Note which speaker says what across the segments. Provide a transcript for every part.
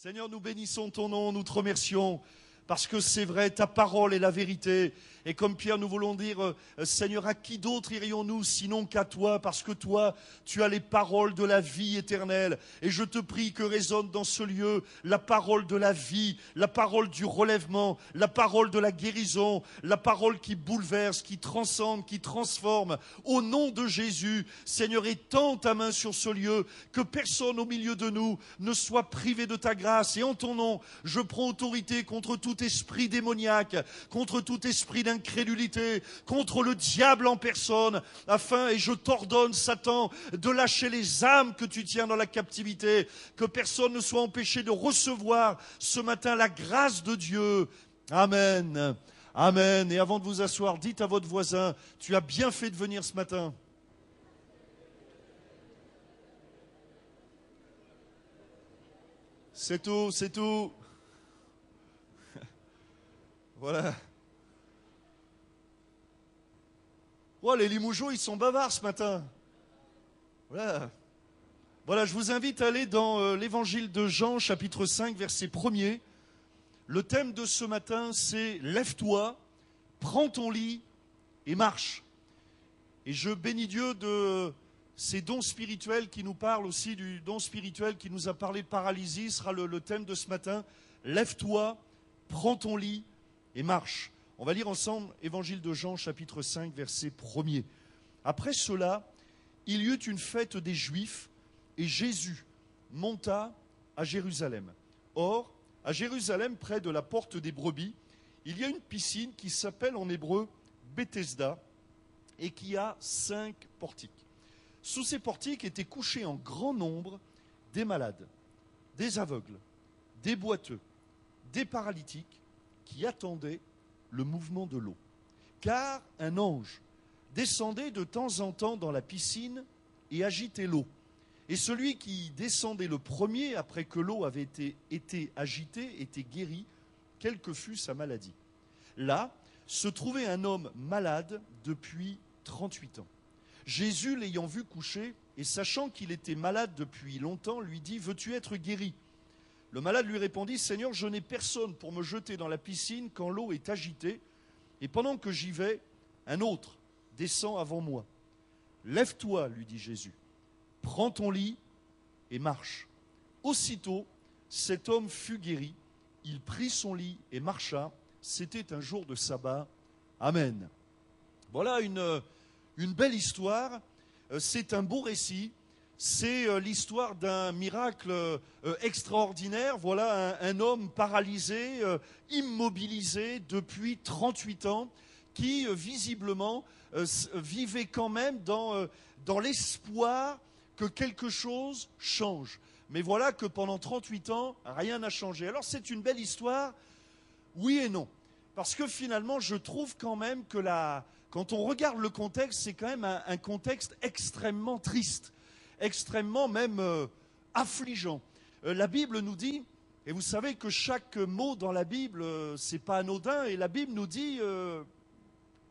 Speaker 1: Seigneur, nous bénissons ton nom, nous te remercions parce que c'est vrai, ta parole est la vérité. Et comme Pierre, nous voulons dire, Seigneur, à qui d'autre irions-nous sinon qu'à toi? Parce que toi, tu as les paroles de la vie éternelle. Et je te prie que résonne dans ce lieu la parole de la vie, la parole du relèvement, la parole de la guérison, la parole qui bouleverse, qui transcende, qui transforme. Au nom de Jésus, Seigneur, étends ta main sur ce lieu, que personne au milieu de nous ne soit privé de ta grâce. Et en ton nom, je prends autorité contre tout esprit démoniaque, contre tout esprit d'incrédulité, contre le diable en personne, et je t'ordonne, Satan, de lâcher les âmes que tu tiens dans la captivité, que personne ne soit empêché de recevoir ce matin la grâce de Dieu. Amen. Amen. Et avant de vous asseoir, dites à votre voisin, tu as bien fait de venir ce matin. C'est tout, c'est tout. Voilà. Oh, les Limougeaux, ils sont bavards ce matin. Voilà. Voilà, je vous invite à aller dans l'évangile de Jean, chapitre 5, verset 1er. Le thème de ce matin, c'est « Lève-toi, prends ton lit et marche ». Et je bénis Dieu de ces dons spirituels qui nous parlent aussi du don spirituel qui nous a parlé de paralysie. Ce sera le thème de ce matin. « Lève-toi, prends ton lit et marche ». On va lire ensemble Évangile de Jean, chapitre 5, verset 1er. Après cela, il y eut une fête des Juifs et Jésus monta à Jérusalem. Or, à Jérusalem, près de la porte des brebis, il y a une piscine qui s'appelle en hébreu Bethesda et qui a 5 portiques. Sous ces portiques étaient couchés en grand nombre des malades, des aveugles, des boiteux, des paralytiques qui attendaient le mouvement de l'eau. Car un ange descendait de temps en temps dans la piscine et agitait l'eau. Et celui qui descendait le premier, après que l'eau avait été agitée, était guéri, quelle que fût sa maladie. Là se trouvait un homme malade depuis 38 ans. Jésus, l'ayant vu coucher, et sachant qu'il était malade depuis longtemps, lui dit « Veux-tu être guéri ?» Le malade lui répondit « Seigneur, je n'ai personne pour me jeter dans la piscine quand l'eau est agitée, et pendant que j'y vais, un autre descend avant moi. Lève-toi, lui dit Jésus, prends ton lit et marche. Aussitôt, cet homme fut guéri, il prit son lit et marcha. C'était un jour de sabbat. Amen. » Voilà une belle histoire, c'est un beau récit. C'est l'histoire d'un miracle extraordinaire. Voilà un homme paralysé, immobilisé depuis 38 ans, qui visiblement vivait quand même dans l'espoir que quelque chose change. Mais voilà que pendant 38 ans, rien n'a changé. Alors c'est une belle histoire, oui et non. Parce que finalement, je trouve quand même que quand on regarde le contexte, c'est quand même un contexte extrêmement triste. Extrêmement même affligeant. La Bible nous dit, et vous savez que chaque mot dans la Bible, c'est pas anodin, et la Bible nous dit,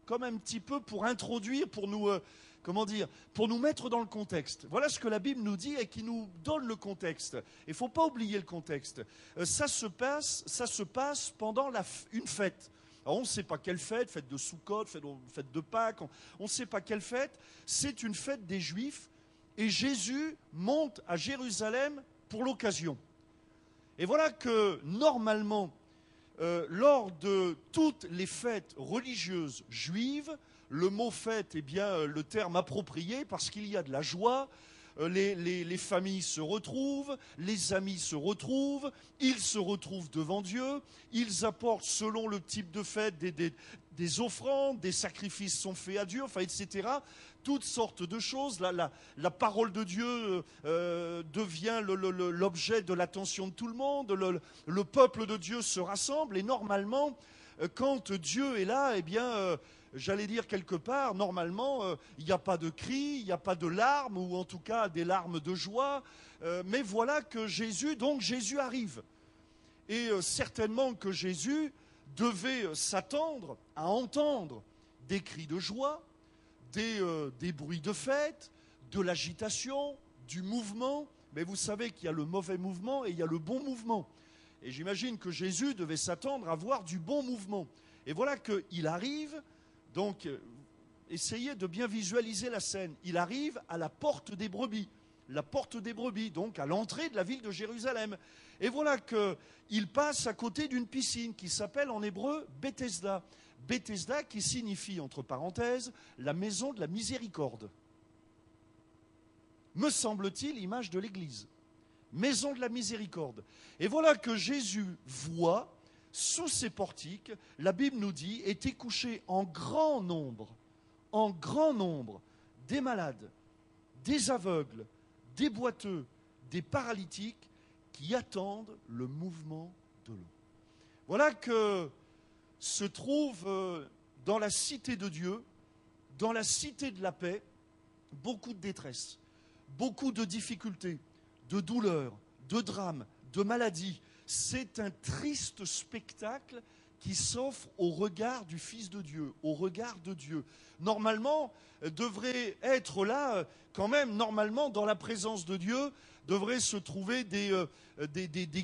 Speaker 1: comme un petit peu pour introduire, pour nous, pour nous mettre dans le contexte. Voilà ce que la Bible nous dit et qui nous donne le contexte. Il ne faut pas oublier le contexte. Ça se passe pendant une fête. Alors on ne sait pas quelle fête de Soukhot, fête de Pâques, on ne sait pas quelle fête. C'est une fête des Juifs. Et Jésus monte à Jérusalem pour l'occasion. Et voilà que normalement, lors de toutes les fêtes religieuses juives, le mot fête est bien le terme approprié parce qu'il y a de la joie, les familles se retrouvent, les amis se retrouvent, ils se retrouvent devant Dieu, ils apportent selon le type de fête des offrandes, des sacrifices sont faits à Dieu, etc. Toutes sortes de choses. La parole de Dieu devient l'objet de l'attention de tout le monde. Le peuple de Dieu se rassemble et normalement, quand Dieu est là, eh bien, j'allais dire quelque part, normalement, il n'y a pas de cris, il n'y a pas de larmes, ou en tout cas des larmes de joie. Mais voilà que Jésus arrive. Et certainement que Jésus devait s'attendre à entendre des cris de joie, des bruits de fête, de l'agitation, du mouvement. Mais vous savez qu'il y a le mauvais mouvement et il y a le bon mouvement. Et j'imagine que Jésus devait s'attendre à voir du bon mouvement. Et voilà qu'il arrive, donc essayez de bien visualiser la scène. Il arrive à la porte des brebis. La porte des brebis, donc à l'entrée de la ville de Jérusalem. Et voilà qu'il passe à côté d'une piscine qui s'appelle en hébreu Bethesda. Bethesda qui signifie, entre parenthèses, la maison de la miséricorde. Me semble-t-il, image de l'Église. Maison de la miséricorde. Et voilà que Jésus voit, sous ces portiques, la Bible nous dit, étaient couchés en grand nombre, des malades, des aveugles, des boiteux, des paralytiques qui attendent le mouvement de l'eau. Voilà que se trouve dans la cité de Dieu, dans la cité de la paix, beaucoup de détresse, beaucoup de difficultés, de douleurs, de drames, de maladies. C'est un triste spectacle qui s'offre au regard du Fils de Dieu, au regard de Dieu. Normalement, devrait être là, quand même, normalement, dans la présence de Dieu, devraient se trouver des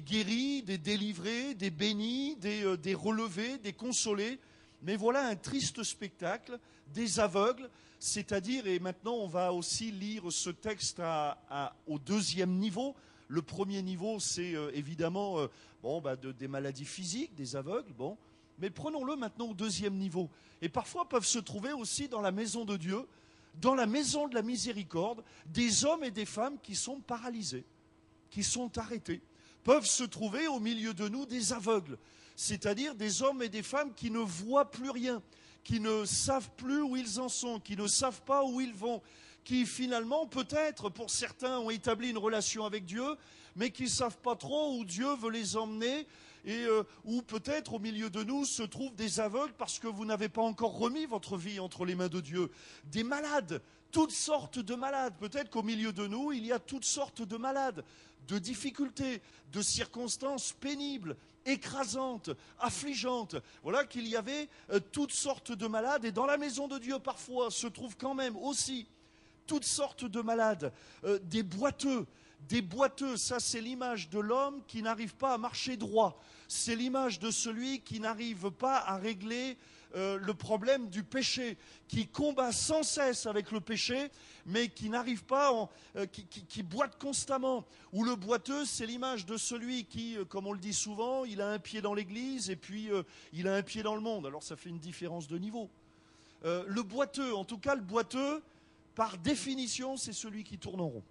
Speaker 1: guéris, des délivrés, des bénis, des relevés, des consolés. Mais voilà un triste spectacle, des aveugles, c'est-à-dire, et maintenant on va aussi lire ce texte au deuxième niveau. Le premier niveau, c'est évidemment des maladies physiques, des aveugles, mais prenons-le maintenant au deuxième niveau. Et parfois peuvent se trouver aussi dans la maison de Dieu, dans la maison de la miséricorde, des hommes et des femmes qui sont paralysés, qui sont arrêtés. Peuvent se trouver au milieu de nous des aveugles, c'est-à-dire des hommes et des femmes qui ne voient plus rien, qui ne savent plus où ils en sont, qui ne savent pas où ils vont, qui finalement, peut-être, pour certains, ont établi une relation avec Dieu, mais qui ne savent pas trop où Dieu veut les emmener, et où peut-être au milieu de nous se trouvent des aveugles parce que vous n'avez pas encore remis votre vie entre les mains de Dieu. Des malades, toutes sortes de malades. Peut-être qu'au milieu de nous, il y a toutes sortes de malades, de difficultés, de circonstances pénibles, écrasantes, affligeantes. Voilà qu'il y avait toutes sortes de malades. Et dans la maison de Dieu, parfois, se trouvent quand même aussi toutes sortes de malades, des boiteux. Des boiteux, ça c'est l'image de l'homme qui n'arrive pas à marcher droit. C'est l'image de celui qui n'arrive pas à régler le problème du péché, qui combat sans cesse avec le péché, mais qui n'arrive pas, qui boite constamment. Ou le boiteux, c'est l'image de celui qui, comme on le dit souvent, il a un pied dans l'église et puis il a un pied dans le monde. Alors ça fait une différence de niveau. Le boiteux, en tout cas le boiteux, par définition, c'est celui qui tourne en rond.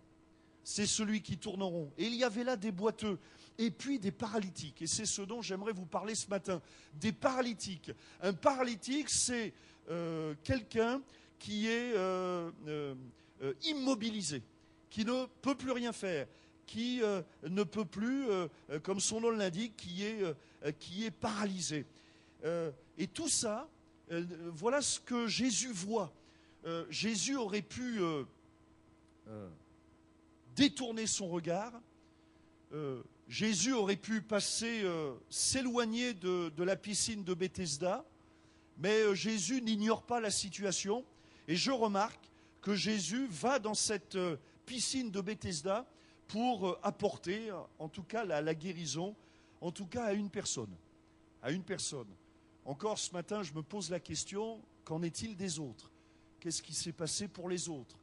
Speaker 1: C'est celui qui tourne en rond. Et il y avait là des boiteux, et puis des paralytiques. Et c'est ce dont j'aimerais vous parler ce matin. Des paralytiques. Un paralytique, c'est quelqu'un qui est immobilisé, qui ne peut plus rien faire, qui ne peut plus, comme son nom l'indique, qui est paralysé. Et tout ça, voilà ce que Jésus voit. Jésus aurait pu détourner son regard. Jésus aurait pu s'éloigner de la piscine de Bethesda, mais Jésus n'ignore pas la situation. Et je remarque que Jésus va dans cette piscine de Bethesda pour apporter, en tout cas, la guérison, en tout cas à une personne. À une personne. Encore ce matin, je me pose la question, qu'en est-il des autres ? Qu'est-ce qui s'est passé pour les autres ?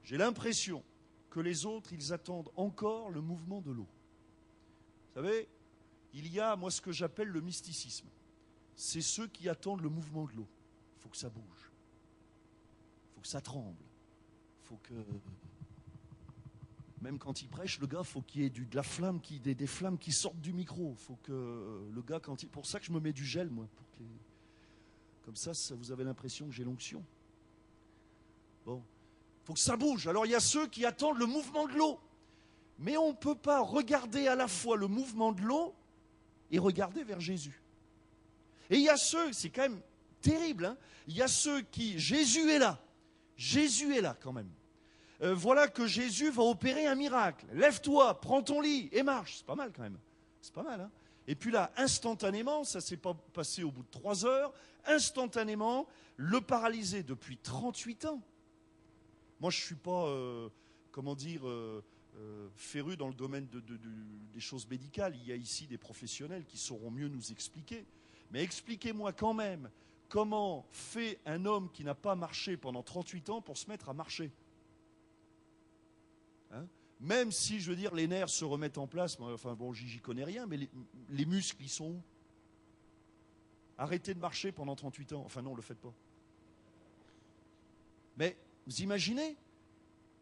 Speaker 1: J'ai l'impression que les autres, ils attendent encore le mouvement de l'eau. Vous savez, il y a, moi, ce que j'appelle le mysticisme. C'est ceux qui attendent le mouvement de l'eau. Il faut que ça bouge. Il faut que ça tremble. Il faut que... Même quand il prêche, le gars, il faut qu'il y ait de la flamme, des flammes qui sortent du micro. Il faut que le gars, pour ça que je me mets du gel, moi. Comme ça, vous avez l'impression que j'ai l'onction. Bon. Il faut que ça bouge. Alors il y a ceux qui attendent le mouvement de l'eau. Mais on ne peut pas regarder à la fois le mouvement de l'eau et regarder vers Jésus. Et il y a ceux, c'est quand même terrible, hein, il y a ceux qui, Jésus est là quand même. Voilà que Jésus va opérer un miracle. Lève-toi, prends ton lit et marche. C'est pas mal quand même. C'est pas mal, hein. Et puis là, instantanément, ça ne s'est pas passé au bout de 3 heures, instantanément, le paralysé depuis 38 ans. Moi, je ne suis pas, férus dans le domaine des choses médicales. Il y a ici des professionnels qui sauront mieux nous expliquer. Mais expliquez-moi quand même comment fait un homme qui n'a pas marché pendant 38 ans pour se mettre à marcher. Hein? Même si, je veux dire, les nerfs se remettent en place, enfin bon, j'y connais rien, mais les muscles, ils sont où? Arrêtez de marcher pendant 38 ans. Enfin non, ne le faites pas. Mais vous imaginez?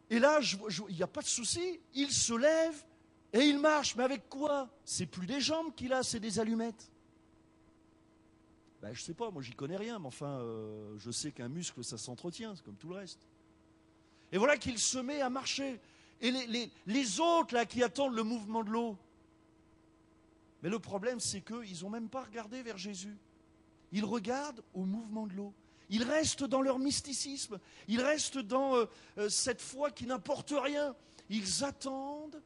Speaker 1: Et là, il n'y a pas de souci, il se lève et il marche. Mais avec quoi? C'est plus des jambes qu'il a, c'est des allumettes. Ben, je ne sais pas, moi j'y connais rien, mais enfin, je sais qu'un muscle, ça s'entretient, c'est comme tout le reste. Et voilà qu'il se met à marcher. Et les autres, là, qui attendent le mouvement de l'eau. Mais le problème, c'est qu'ils n'ont même pas regardé vers Jésus. Ils regardent au mouvement de l'eau. Ils restent dans leur mysticisme. Ils restent dans cette foi qui n'importe rien. Ils attendent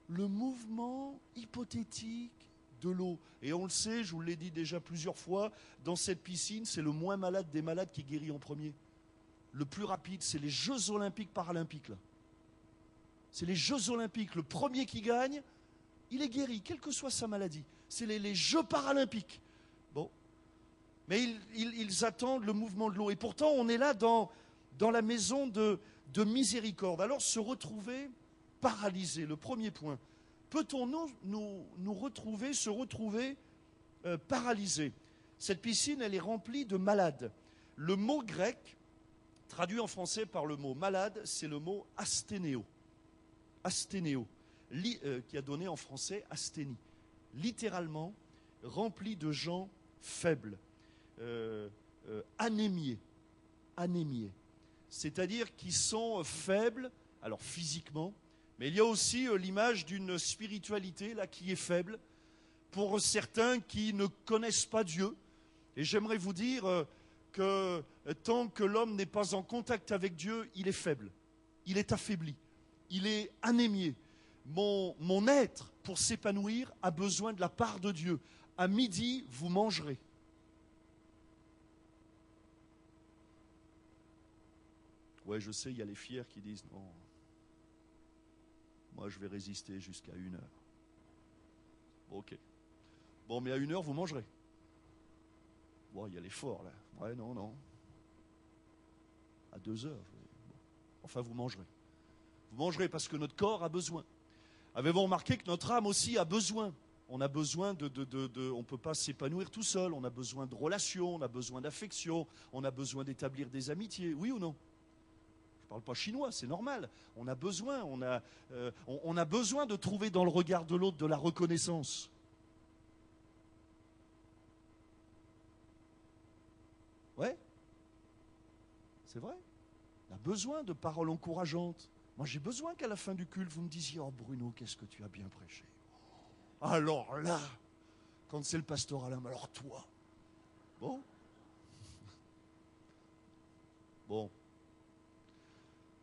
Speaker 1: le mouvement hypothétique de l'eau. Et on le sait, je vous l'ai dit déjà plusieurs fois, dans cette piscine, c'est le moins malade des malades qui guérit en premier. Le plus rapide, c'est les Jeux Olympiques Paralympiques. Là. C'est les Jeux Olympiques. Le premier qui gagne, il est guéri, quelle que soit sa maladie. C'est les Jeux Paralympiques. Bon. Mais ils attendent le mouvement de l'eau. Et pourtant, on est là dans la maison de miséricorde. Alors, se retrouver paralysé, le premier point. Peut-on nous retrouver, se retrouver paralysés? Cette piscine, elle est remplie de malades. Le mot grec, traduit en français par le mot malade, c'est le mot asténéo. Asténéo, qui a donné en français asthénie. Littéralement, rempli de gens faibles. Anémiés. C'est-à-dire qui sont faibles, alors physiquement, mais il y a aussi l'image d'une spiritualité là qui est faible pour certains qui ne connaissent pas Dieu. Et j'aimerais vous dire que tant que l'homme n'est pas en contact avec Dieu, il est faible, il est affaibli, il est anémié. Mon être, pour s'épanouir, a besoin de la part de Dieu. À midi, vous mangerez. Ouais, je sais, il y a les fiers qui disent non. Moi, je vais résister jusqu'à 1 heure. Bon, ok. Bon, mais à 1 heure, vous mangerez. Bon, il y a les forts, là. Ouais, non. À 2 heures. Bon. Enfin, vous mangerez. Vous mangerez parce que notre corps a besoin. Avez-vous remarqué que notre âme aussi a besoin? On a besoin on ne peut pas s'épanouir tout seul. On a besoin de relations, on a besoin d'affection, on a besoin d'établir des amitiés. Oui ou non? Je ne parle pas chinois, c'est normal. On a besoin, on a besoin de trouver dans le regard de l'autre de la reconnaissance. Ouais, c'est vrai. On a besoin de paroles encourageantes. Moi, j'ai besoin qu'à la fin du culte, vous me disiez « Oh Bruno, qu'est-ce que tu as bien prêché ?» Alors là, quand c'est le pasteur Alain, alors toi. Bon. Bon.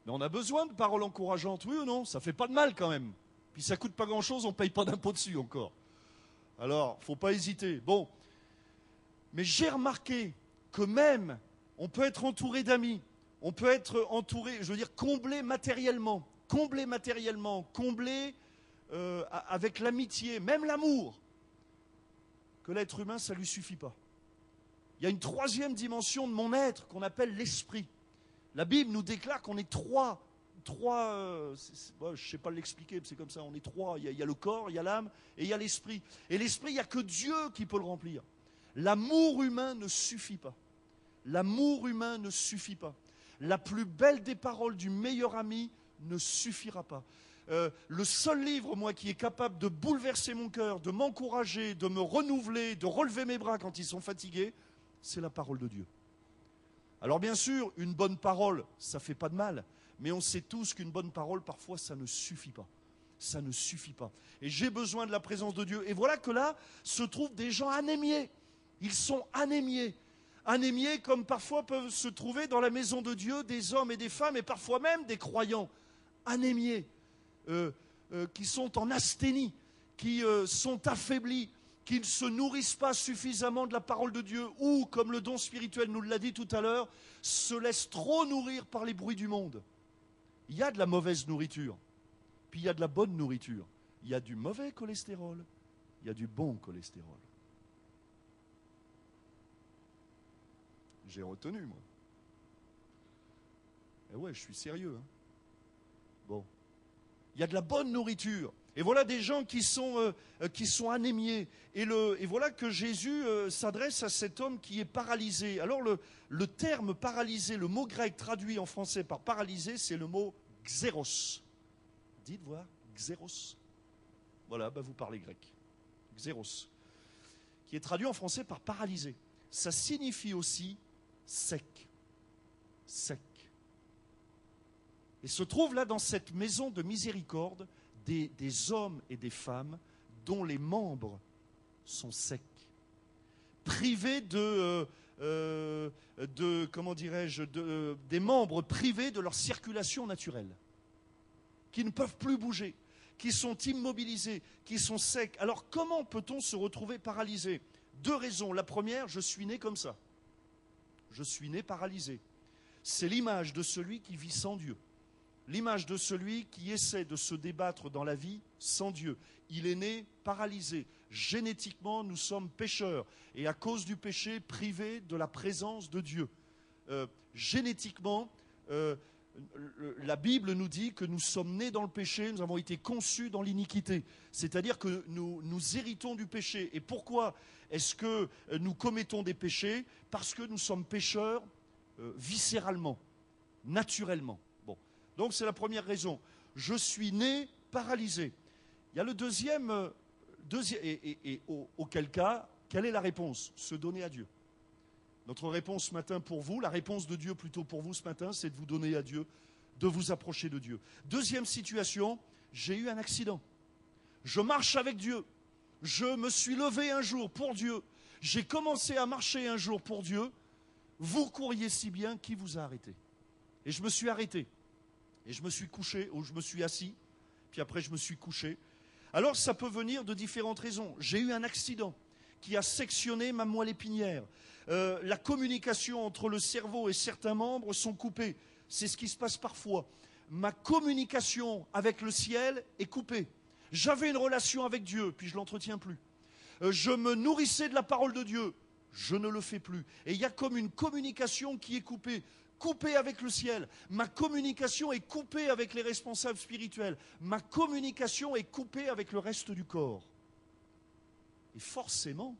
Speaker 1: Mais on a besoin de paroles encourageantes, oui ou non? Ça fait pas de mal quand même. Puis ça coûte pas grand-chose, on ne paye pas d'impôt dessus encore. Alors, il ne faut pas hésiter. Bon. Mais j'ai remarqué que même, on peut être entouré d'amis, on peut être entouré, je veux dire, comblé matériellement, avec l'amitié, même l'amour, que l'être humain, ça ne lui suffit pas. Il y a une troisième dimension de mon être qu'on appelle l'esprit. La Bible nous déclare qu'on est trois je ne sais pas l'expliquer, c'est comme ça, on est trois. Il y a le corps, il y a l'âme et il y a l'esprit. Et l'esprit, il n'y a que Dieu qui peut le remplir. L'amour humain ne suffit pas. L'amour humain ne suffit pas. La plus belle des paroles du meilleur ami ne suffira pas. Le seul livre, moi, qui est capable de bouleverser mon cœur, de m'encourager, de me renouveler, de relever mes bras quand ils sont fatigués, c'est la parole de Dieu. Alors bien sûr, une bonne parole, ça ne fait pas de mal, mais on sait tous qu'une bonne parole, parfois, ça ne suffit pas. Ça ne suffit pas. Et j'ai besoin de la présence de Dieu. Et voilà que là se trouvent des gens anémiés. Ils sont anémiés. Anémiés comme parfois peuvent se trouver dans la maison de Dieu des hommes et des femmes, et parfois même des croyants. Anémiés, qui sont en asthénie, qui sont affaiblis, qui ne se nourrissent pas suffisamment de la parole de Dieu, ou, comme le don spirituel nous l'a dit tout à l'heure, se laissent trop nourrir par les bruits du monde. Il y a de la mauvaise nourriture. Puis il y a de la bonne nourriture. Il y a du mauvais cholestérol, il y a du bon cholestérol. J'ai retenu, moi. Eh ouais, je suis sérieux. Hein. Bon. Il y a de la bonne nourriture. Et voilà des gens qui sont anémiés. Et voilà que Jésus s'adresse à cet homme qui est paralysé. Alors le terme paralysé, le mot grec traduit en français par paralysé, c'est le mot xéros. Dites voir, xéros. Voilà, vous parlez grec. Xéros. Qui est traduit en français par paralysé. Ça signifie aussi sec. Sec. Et se trouve là dans cette maison de miséricorde des hommes et des femmes dont les membres sont secs, privés des membres privés de leur circulation naturelle, qui ne peuvent plus bouger, qui sont immobilisés, qui sont secs. Alors comment peut-on se retrouver paralysé? Deux raisons. La première, je suis né comme ça. Je suis né paralysé. C'est l'image de celui qui vit sans Dieu. L'image de celui qui essaie de se débattre dans la vie sans Dieu. Il est né paralysé. Génétiquement, nous sommes pécheurs. Et à cause du péché, privés de la présence de Dieu. Génétiquement, la Bible nous dit que nous sommes nés dans le péché, nous avons été conçus dans l'iniquité. C'est-à-dire que nous héritons du péché. Et pourquoi est-ce que nous commettons des péchés? Parce que nous sommes pécheurs viscéralement, naturellement. Bon. Donc c'est la première raison. Je suis né paralysé. Il y a le deuxième auquel cas, quelle est la réponse? Se donner à Dieu. Notre réponse ce matin pour vous, la réponse de Dieu plutôt pour vous ce matin, c'est de vous donner à Dieu, de vous approcher de Dieu. Deuxième situation, j'ai eu un accident. Je marche avec Dieu. Je me suis levé un jour pour Dieu. J'ai commencé à marcher un jour pour Dieu. Vous couriez si bien, qui vous a arrêté? Et je me suis arrêté. Et je me suis couché, ou je me suis assis, puis après je me suis couché. Alors ça peut venir de différentes raisons. J'ai eu un accident qui a sectionné ma moelle épinière. La communication entre le cerveau et certains membres sont coupées. C'est ce qui se passe parfois. Ma communication avec le ciel est coupée. J'avais une relation avec Dieu, puis je ne l'entretiens plus. Je me nourrissais de la parole de Dieu, je ne le fais plus. Et il y a comme une communication qui est coupée. Coupée avec le ciel. Ma communication est coupée avec les responsables spirituels. Ma communication est coupée avec le reste du corps. Et forcément,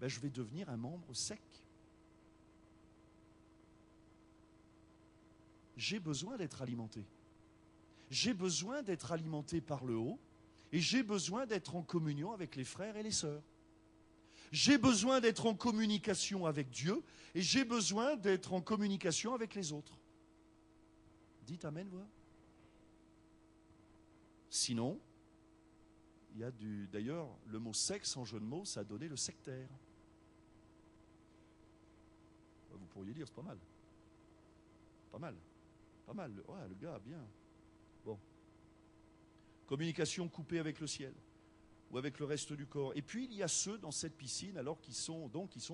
Speaker 1: je vais devenir un membre sec. J'ai besoin d'être alimenté. J'ai besoin d'être alimenté par le haut et j'ai besoin d'être en communion avec les frères et les sœurs. J'ai besoin d'être en communication avec Dieu et j'ai besoin d'être en communication avec les autres. Dites Amen, voilà. Sinon, il y a d'ailleurs, le mot sexe, en jeu de mots, ça a donné le sectaire. Vous pourriez dire, c'est pas mal. Pas mal. Pas mal. Ouais, le gars, bien. Bon. Communication coupée avec le ciel ou avec le reste du corps. Et puis, il y a ceux dans cette piscine, alors qui sont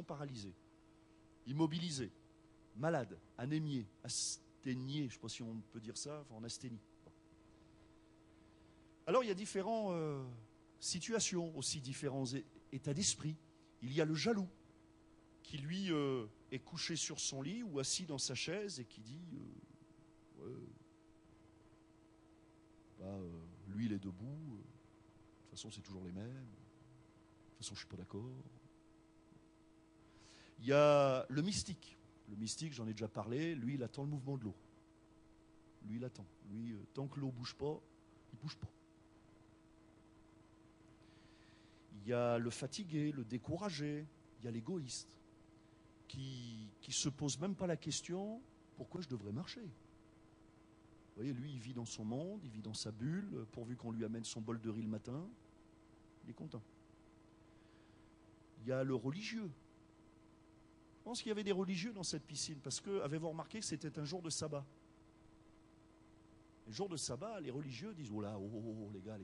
Speaker 1: paralysés, immobilisés, malades, anémiés, asthéniés, je ne sais pas si on peut dire ça, en asthénie. Bon. Alors, il y a différentes situations, aussi différents états d'esprit. Il y a le jaloux, qui lui est couché sur son lit ou assis dans sa chaise et qui dit lui il est debout, de toute façon c'est toujours les mêmes, de toute façon je suis pas d'accord. Il y a le mystique, j'en ai déjà parlé, lui il attend le mouvement de l'eau. Lui il attend, tant que l'eau bouge pas, il bouge pas. Il y a le fatigué, le découragé, il y a l'égoïste qui se pose même pas la question pourquoi je devrais marcher. Vous voyez, lui, il vit dans son monde, il vit dans sa bulle, pourvu qu'on lui amène son bol de riz le matin, il est content. Il y a le religieux. Je pense qu'il y avait des religieux dans cette piscine, parce que, avez-vous remarqué que c'était un jour de sabbat? Le jour de sabbat, les religieux disent, oh là, oh, les gars,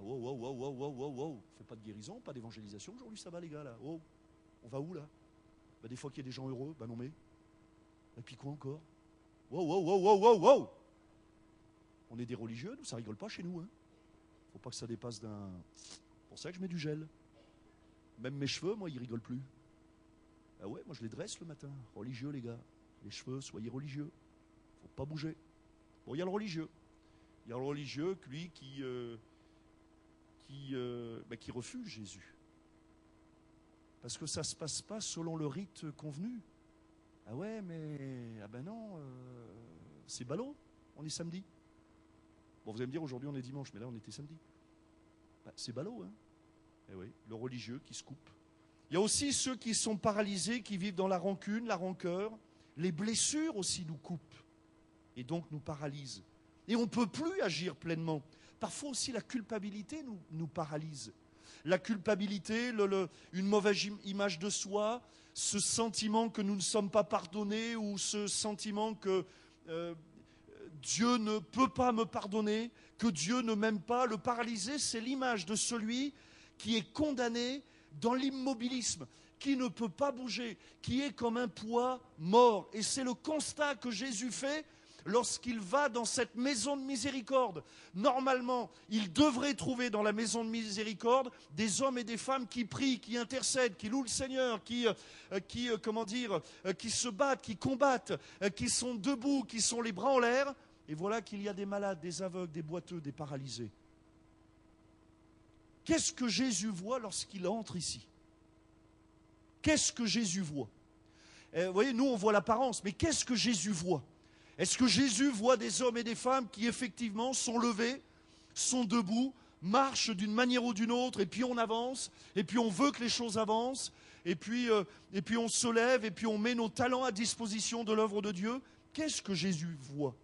Speaker 1: oh, fait pas de guérison, pas d'évangélisation le jour du sabbat, les gars, là, oh, on va où, là? Des fois qu'il y a des gens heureux, non mais. Et puis quoi encore? Wow. On est des religieux, nous, ça rigole pas chez nous. Hein. Faut pas que ça dépasse d'un... C'est pour ça que je mets du gel. Même mes cheveux, moi, ils rigolent plus. Ah ouais, moi je les dresse le matin. Religieux, les gars. Les cheveux, soyez religieux. Faut pas bouger. Bon, il y a le religieux. Il y a le religieux, lui, qui refuse Jésus. Parce que ça ne se passe pas selon le rite convenu. Ah ouais, mais... Ah ben non, c'est ballot, on est samedi. Bon, vous allez me dire, aujourd'hui on est dimanche, mais là on était samedi. Bah, c'est ballot, hein. Eh oui, le religieux qui se coupe. Il y a aussi ceux qui sont paralysés, qui vivent dans la rancune, la rancœur. Les blessures aussi nous coupent et donc nous paralysent. Et on ne peut plus agir pleinement. Parfois aussi la culpabilité nous paralyse. La culpabilité, une mauvaise image de soi, ce sentiment que nous ne sommes pas pardonnés ou ce sentiment que Dieu ne peut pas me pardonner, que Dieu ne m'aime pas. Le paralysé, c'est l'image de celui qui est condamné dans l'immobilisme, qui ne peut pas bouger, qui est comme un poids mort. Et c'est le constat que Jésus fait lorsqu'il va dans cette maison de miséricorde. Normalement, il devrait trouver dans la maison de miséricorde des hommes et des femmes qui prient, qui intercèdent, qui louent le Seigneur, qui se battent, qui combattent, qui sont debout, qui sont les bras en l'air. Et voilà qu'il y a des malades, des aveugles, des boiteux, des paralysés. Qu'est-ce que Jésus voit lorsqu'il entre ici? Qu'est-ce que Jésus voit? Vous voyez, nous on voit l'apparence, mais qu'est-ce que Jésus voit? Est-ce que Jésus voit des hommes et des femmes qui effectivement sont levés, sont debout, marchent d'une manière ou d'une autre, et puis on avance, et puis on veut que les choses avancent, et puis on se lève, et puis on met nos talents à disposition de l'œuvre de Dieu? Qu'est-ce que Jésus voit?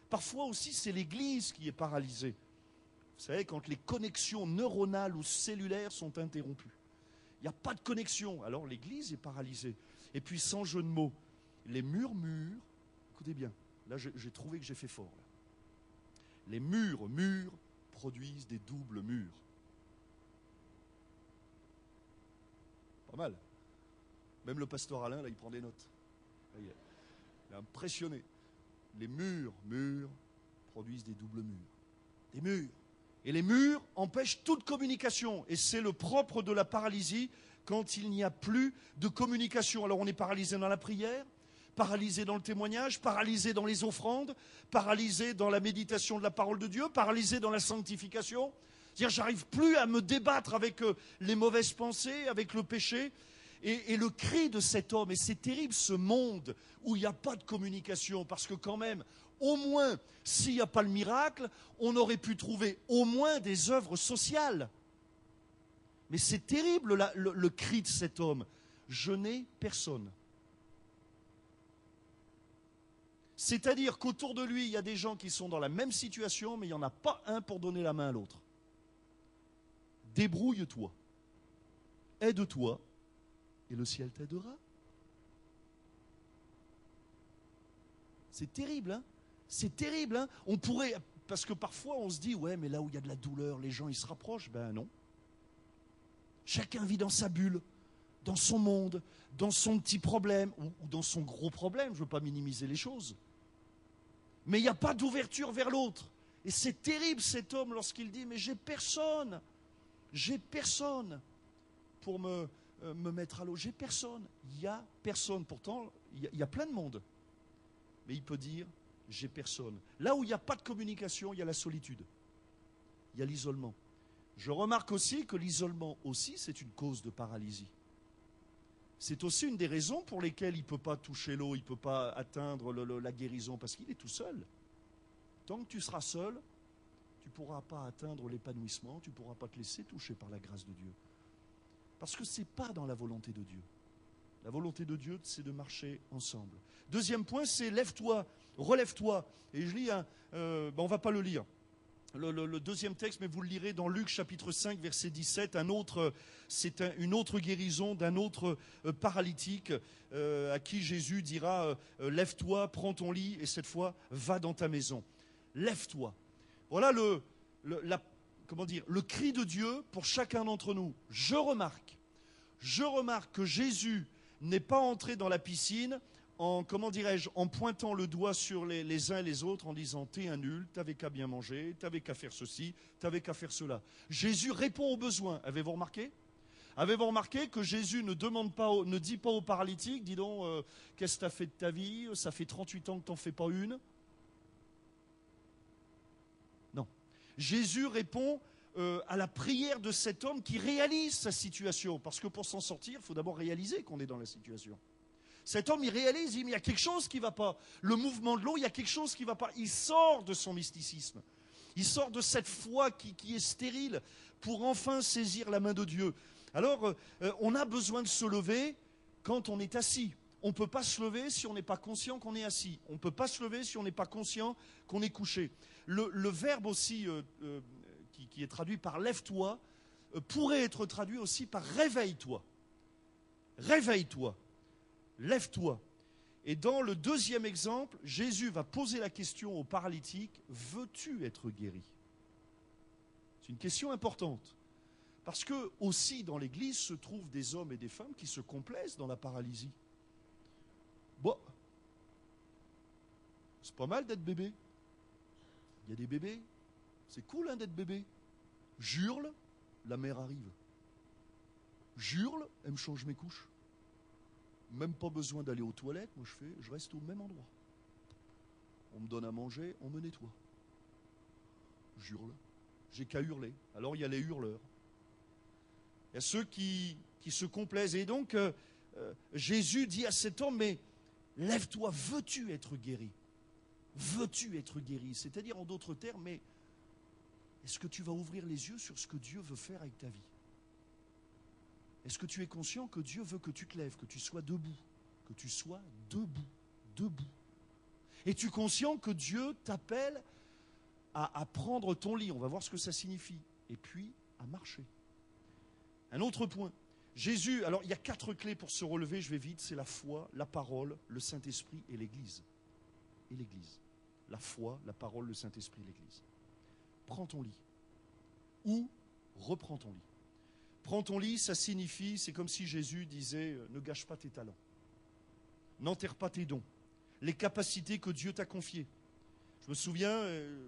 Speaker 1: Parfois aussi c'est l'Église qui est paralysée. Vous savez, quand les connexions neuronales ou cellulaires sont interrompues. Il n'y a pas de connexion, alors l'Église est paralysée. Et puis sans jeu de mots, les murmures, écoutez bien, là j'ai trouvé que j'ai fait fort. Là. Les murs produisent des doubles murs. Pas mal. Même le pasteur Alain, là, il prend des notes. Là, il est impressionné. Les murs produisent des doubles murs. Des murs. Et les murs empêchent toute communication. Et c'est le propre de la paralysie quand il n'y a plus de communication. Alors on est paralysé dans la prière, paralysé dans le témoignage, paralysé dans les offrandes, paralysé dans la méditation de la parole de Dieu, paralysé dans la sanctification. C'est-à-dire j'arrive plus à me débattre avec les mauvaises pensées, avec le péché. Et le cri de cet homme, et c'est terrible ce monde où il n'y a pas de communication, parce que quand même, au moins, s'il n'y a pas le miracle, on aurait pu trouver au moins des œuvres sociales. Mais c'est terrible le cri de cet homme. Je n'ai personne. C'est-à-dire qu'autour de lui, il y a des gens qui sont dans la même situation, mais il n'y en a pas un pour donner la main à l'autre. Débrouille-toi. Aide-toi. Et le ciel t'aidera. C'est terrible, hein? C'est terrible, hein? On pourrait, parce que parfois on se dit, ouais, mais là où il y a de la douleur, les gens ils se rapprochent. Ben non. Chacun vit dans sa bulle, dans son monde, dans son petit problème, ou dans son gros problème, je ne veux pas minimiser les choses. Mais il n'y a pas d'ouverture vers l'autre. Et c'est terrible cet homme lorsqu'il dit, mais j'ai personne pour me mettre à l'eau. J'ai personne. Il n'y a personne. Pourtant, il y a plein de monde. Mais il peut dire, j'ai personne. Là où il n'y a pas de communication, il y a la solitude. Il y a l'isolement. Je remarque aussi que l'isolement aussi, c'est une cause de paralysie. C'est aussi une des raisons pour lesquelles il ne peut pas toucher l'eau, il ne peut pas atteindre la guérison, parce qu'il est tout seul. Tant que tu seras seul, tu ne pourras pas atteindre l'épanouissement, tu ne pourras pas te laisser toucher par la grâce de Dieu. Parce que ce n'est pas dans la volonté de Dieu. La volonté de Dieu, c'est de marcher ensemble. Deuxième point, c'est lève-toi, relève-toi. Et je lis on ne va pas le lire. Le deuxième texte, mais vous le lirez dans Luc chapitre 5, verset 17. C'est une autre guérison d'un autre paralytique à qui Jésus dira lève-toi, prends ton lit et cette fois, va dans ta maison. Lève-toi. Voilà le cri de Dieu pour chacun d'entre nous. Je remarque que Jésus n'est pas entré dans la piscine comment dirais-je, en pointant le doigt sur les uns et les autres, en disant t'es un nul, t'avais qu'à bien manger, t'avais qu'à faire ceci, t'avais qu'à faire cela. Jésus répond aux besoins. Avez-vous remarqué? Avez-vous remarqué que Jésus ne dit pas au paralytique, dis donc, qu'est-ce que t'as fait de ta vie? Ça fait 38 ans que t'en fais pas une. Non. Jésus répond à la prière de cet homme qui réalise sa situation. Parce que pour s'en sortir, il faut d'abord réaliser qu'on est dans la situation. Cet homme, il réalise, il y a quelque chose qui ne va pas. Le mouvement de l'eau, il y a quelque chose qui ne va pas. Il sort de son mysticisme. Il sort de cette foi qui est stérile pour enfin saisir la main de Dieu. Alors, on a besoin de se lever quand on est assis. On ne peut pas se lever si on n'est pas conscient qu'on est assis. On ne peut pas se lever si on n'est pas conscient qu'on est couché. Le verbe aussi, qui est traduit par lève-toi, pourrait être traduit aussi par réveille-toi. Réveille-toi. Lève-toi. Et dans le deuxième exemple, Jésus va poser la question au paralytique, veux-tu être guéri? C'est une question importante. Parce que aussi dans l'Église se trouvent des hommes et des femmes qui se complaisent dans la paralysie. Bon, c'est pas mal d'être bébé. Il y a des bébés, c'est cool hein, d'être bébé. J'hurle, la mère arrive. J'hurle, elle me change mes couches. Même pas besoin d'aller aux toilettes, moi je reste au même endroit. On me donne à manger, on me nettoie. J'hurle, j'ai qu'à hurler. Alors il y a les hurleurs. Il y a ceux qui se complaisent. Et donc Jésus dit à cet homme, mais lève-toi, veux-tu être guéri? Veux-tu être guéri? C'est-à-dire en d'autres termes, mais est-ce que tu vas ouvrir les yeux sur ce que Dieu veut faire avec ta vie? Est-ce que tu es conscient que Dieu veut que tu te lèves, que tu sois debout? Que tu sois debout, debout. Es-tu conscient que Dieu t'appelle à prendre ton lit? On va voir ce que ça signifie. Et puis, à marcher. Un autre point. Jésus, alors il y a 4 clés pour se relever, je vais vite, c'est la foi, la parole, le Saint-Esprit et l'Église. Et l'Église. La foi, la parole, le Saint-Esprit et l'Église. Prends ton lit. Ou reprends ton lit. Prends ton lit, ça signifie, c'est comme si Jésus disait, ne gâche pas tes talents. N'enterre pas tes dons. Les capacités que Dieu t'a confiées. Je me souviens,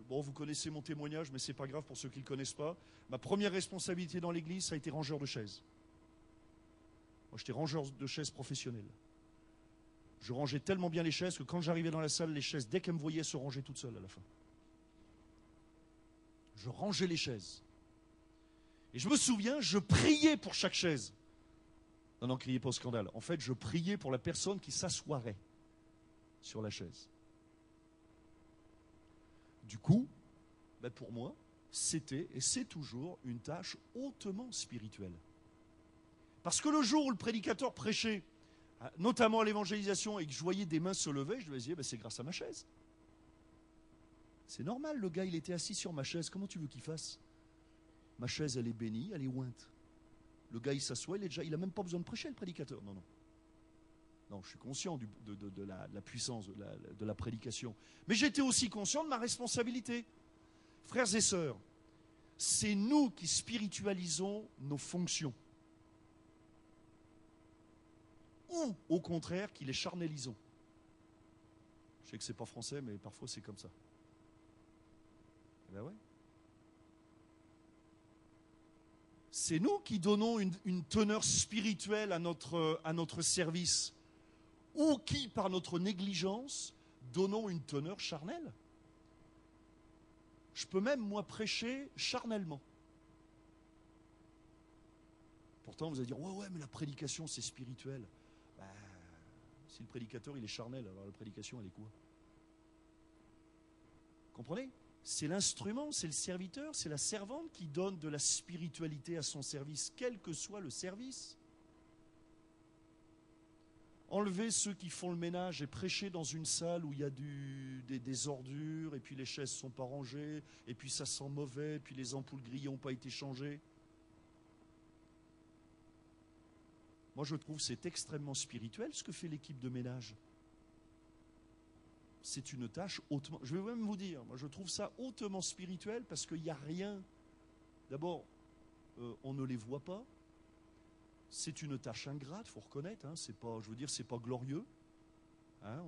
Speaker 1: bon, vous connaissez mon témoignage, mais c'est pas grave pour ceux qui ne le connaissent pas. Ma première responsabilité dans l'église, ça a été rangeur de chaises. Moi, j'étais rangeur de chaises professionnel. Je rangeais tellement bien les chaises que quand j'arrivais dans la salle, les chaises, dès qu'elles me voyaient, se rangeaient toutes seules à la fin. Je rangeais les chaises. Et je me souviens, je priais pour chaque chaise. Non, criez pas au scandale. En fait, je priais pour la personne qui s'assoirait sur la chaise. Du coup, pour moi, c'était et c'est toujours une tâche hautement spirituelle. Parce que le jour où le prédicateur prêchait, notamment à l'évangélisation, et que je voyais des mains se lever, je me disais, c'est grâce à ma chaise. C'est normal, le gars, il était assis sur ma chaise. Comment tu veux qu'il fasse? Ma chaise, elle est bénie, elle est ointe. Le gars, il s'assoit, il n'a même pas besoin de prêcher, le prédicateur. Non. Non, je suis conscient de la puissance de la prédication. Mais j'étais aussi conscient de ma responsabilité. Frères et sœurs, c'est nous qui spiritualisons nos fonctions. Ou, au contraire, qui les charnalisons. Je sais que c'est pas français, mais parfois c'est comme ça. Ben ouais. C'est nous qui donnons une teneur spirituelle à notre service, ou qui, par notre négligence, donnons une teneur charnelle. Je peux même, moi, prêcher charnellement. Pourtant, vous allez dire, ouais, mais la prédication, c'est spirituel. Si le prédicateur, il est charnel, alors la prédication, elle est quoi? Comprenez? C'est l'instrument, c'est le serviteur, c'est la servante qui donne de la spiritualité à son service, quel que soit le service. Enlever ceux qui font le ménage et prêcher dans une salle où il y a des ordures, et puis les chaises ne sont pas rangées, et puis ça sent mauvais, et puis les ampoules grillées n'ont pas été changées. Moi, je trouve que c'est extrêmement spirituel ce que fait l'équipe de ménage. C'est une tâche hautement... Je vais même vous dire, moi je trouve ça hautement spirituel parce qu'il n'y a rien... D'abord, on ne les voit pas. C'est une tâche ingrate, il faut reconnaître. Hein, c'est pas, je veux dire, c'est pas glorieux. Hein,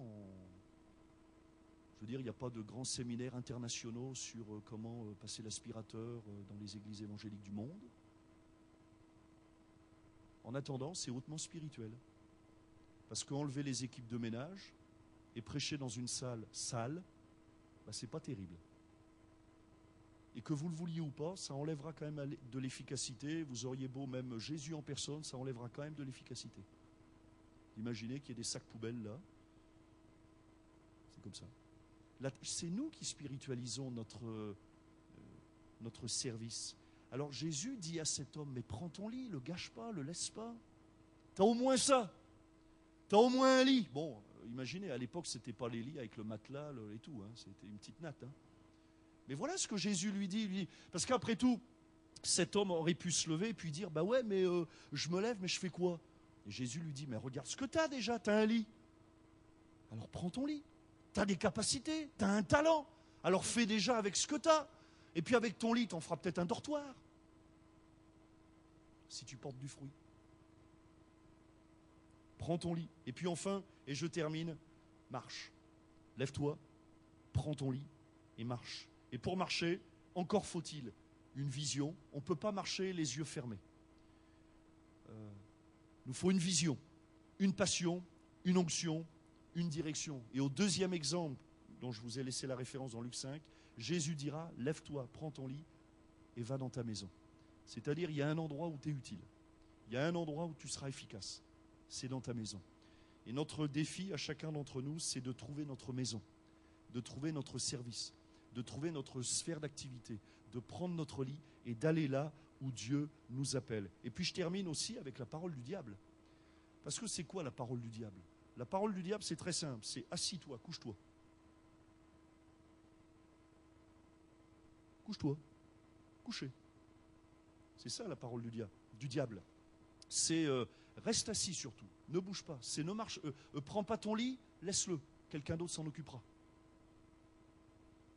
Speaker 1: je veux dire, il n'y a pas de grands séminaires internationaux sur comment passer l'aspirateur dans les églises évangéliques du monde. En attendant, c'est hautement spirituel. Parce qu'enlever les équipes de ménage et prêcher dans une salle sale, ben, c'est pas terrible. Et que vous le vouliez ou pas, ça enlèvera quand même de l'efficacité. Vous auriez beau même Jésus en personne, ça enlèvera quand même de l'efficacité. Imaginez qu'il y ait des sacs poubelles là. C'est comme ça. Là, c'est nous qui spiritualisons notre service. Alors Jésus dit à cet homme, mais prends ton lit, le gâche pas, le laisse pas. T'as au moins ça. T'as au moins un lit. Bon, imaginez, à l'époque, c'était pas les lits avec le matelas et tout. Hein, c'était une petite natte. Hein. Mais voilà ce que Jésus lui dit. Parce qu'après tout, cet homme aurait pu se lever et puis dire, bah ouais, mais je me lève, mais je fais quoi? Et Jésus lui dit, mais regarde ce que t'as déjà, t'as un lit. Alors prends ton lit. T'as des capacités, t'as un talent. Alors fais déjà avec ce que t'as. Et puis avec ton lit, t'en feras peut-être un dortoir. Si tu portes du fruit. Prends ton lit. Et puis enfin, et je termine, marche. Lève-toi, prends ton lit et marche. Et pour marcher, encore faut-il une vision. On ne peut pas marcher les yeux fermés. Il nous faut une vision, une passion, une onction, une direction. Et au deuxième exemple, dont je vous ai laissé la référence dans Luc 5, Jésus dira, lève-toi, prends ton lit et va dans ta maison. C'est-à-dire, il y a un endroit où tu es utile. Il y a un endroit où tu seras efficace. C'est dans ta maison. Et notre défi à chacun d'entre nous, c'est de trouver notre maison, de trouver notre service, de trouver notre sphère d'activité, de prendre notre lit et d'aller là où Dieu nous appelle. Et puis je termine aussi avec la parole du diable. Parce que c'est quoi la parole du diable? La parole du diable, c'est très simple. C'est assis-toi, couche-toi. Couche-toi. Couché. C'est ça la parole du diable. C'est reste assis surtout. Ne bouge pas. C'est ne marche. Prends pas ton lit, laisse-le. Quelqu'un d'autre s'en occupera.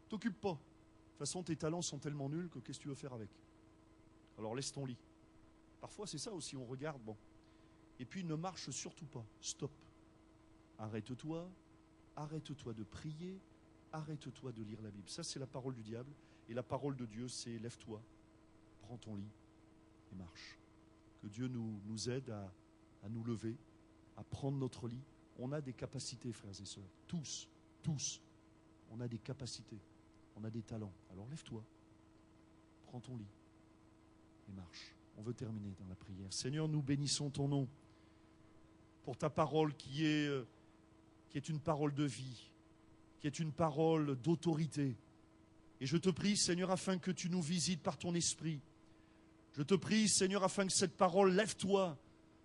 Speaker 1: T'occupe pas. De toute façon, tes talents sont tellement nuls que qu'est-ce que tu veux faire avec? Alors laisse ton lit. Parfois, c'est ça aussi, on regarde, bon. Et puis, ne marche surtout pas. Stop. Arrête-toi. Arrête-toi de prier. Arrête-toi de lire la Bible. Ça, c'est la parole du diable. Et la parole de Dieu, c'est lève-toi, prends ton lit et marche. Que Dieu nous aide à nous lever, à prendre notre lit. On a des capacités, frères et sœurs. Tous. On a des capacités. On a des talents. Alors lève-toi, prends ton lit et marche. On veut terminer dans la prière. Seigneur, nous bénissons ton nom pour ta parole qui est une parole de vie, qui est une parole d'autorité. Et je te prie, Seigneur, afin que tu nous visites par ton esprit. Je te prie, Seigneur, afin que cette parole, lève-toi,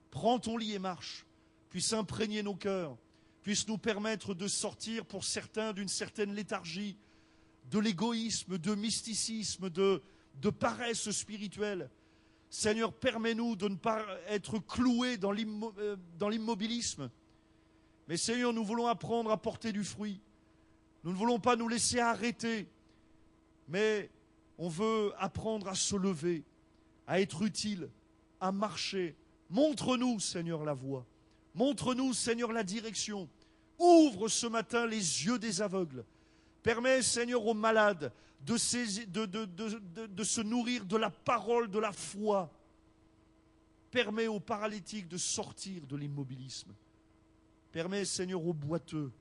Speaker 1: prends ton lit et marche, puisse imprégner nos cœurs, puisse nous permettre de sortir pour certains d'une certaine léthargie, de l'égoïsme, de mysticisme, de paresse spirituelle. Seigneur, permets-nous de ne pas être cloués dans l'immobilisme. Mais Seigneur, nous voulons apprendre à porter du fruit. Nous ne voulons pas nous laisser arrêter. Mais on veut apprendre à se lever, à être utile, à marcher. Montre-nous, Seigneur, la voie. Montre-nous, Seigneur, la direction. Ouvre ce matin les yeux des aveugles. Permets, Seigneur, aux malades de se nourrir de la parole, de la foi. Permets aux paralytiques de sortir de l'immobilisme. Permets, Seigneur, aux boiteux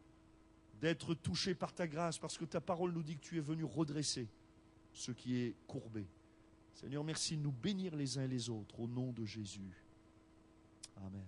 Speaker 1: d'être touchés par ta grâce, parce que ta parole nous dit que tu es venu redresser ce qui est courbé. Seigneur, merci de nous bénir les uns et les autres au nom de Jésus. Amen.